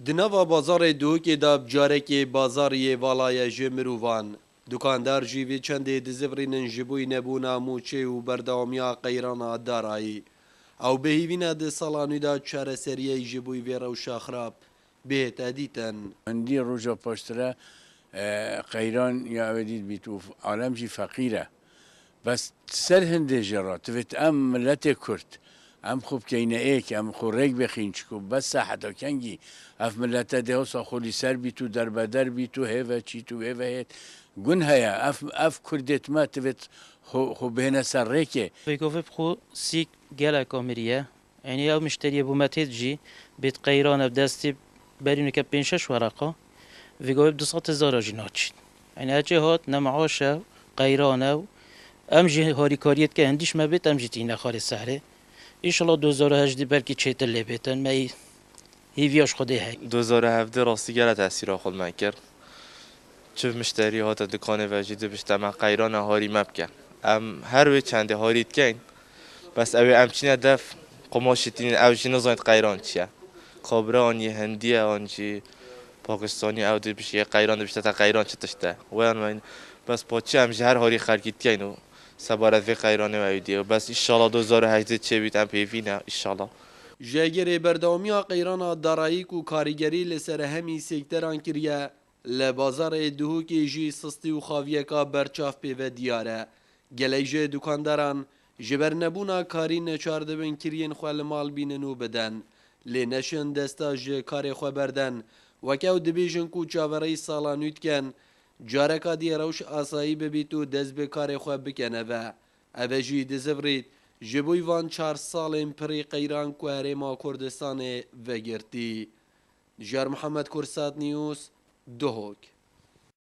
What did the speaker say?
دنوا بازار دوکی دا بجارکی بازاری والای جمروان دکاندار جیوی چنده دزفرینن جبوی نبونا موچه و بردامیا قیرانا دارایی او بهیوینا ده سالانوی دا چاره سریعی جبوی ویرا و شاخراب بهت ادیتن هندی روژا پاشتره قیران یا اودید بیتو عالم جی فقیره بس سر هنده جرا تویت ام ملت کرد ام خوب کینه ایک ام خورگ بخین چکو بس حتی کنگی اف ملت ده ها ساخولی سر بیتو در بدر بیتو هیوه چی تو هیوه هید گون هیا اف کردت ما تویت خوب بهنه سر ریکه ويكوفي بخو سيك جالا كوميريا يعني او مشتري ابو ماتيجي بيت قيرانه بدستي برينو كبينشش ورقه ويكوفي بدصات الزراجي ناتش يعني اجي هات نمعاشة قيرانه امجي هاري كاريت که هنديش ما بيت امجي تينا خاري السحره ان شاء الله 2018 بلكي تشيت اللي بيتن ما هيفياش خدي هاي 2017 راستی گره تاثیر خود من کرد چه مشتری هات دکان وجیده بشتم قیران هاری مبکن هر وی چنده هاریت کن بس اوی امچین دف قماشتین اوجی نزاید قیران چیه خبره آنی هندیه آنجی پاکستانی او دی بشه قیران بشه تا قیران چه تشته وان من بس پاچه امجی هر هاری خرکیت کن و سبارت وی قیرانه و ایدیو بس انشالله 2018 چه بیت ام پیوینه انشالله جاگیر بردامیا قیرانا دارایی و کاریگری لسر همی سیکتران کریه لبازار دهوکی جی سستی و خاویه کا برچاف پیوه دیاره گلیجه دکانداران جبر نبونا کاری نچارده بین کرین خوال مال بینن و بدن لی نشن دستا جه کار خو بردن وکاو دبیجن کو چاوری سالانویت کن جارکا دی روش آسایی ببیت و دست به کار خو بکنه و اوجی دزفرید جبوی وان 4 سالên pirê qeyran ku Herêma Kurdistanê vegertî. Jar Mihemed Kursat News Duhok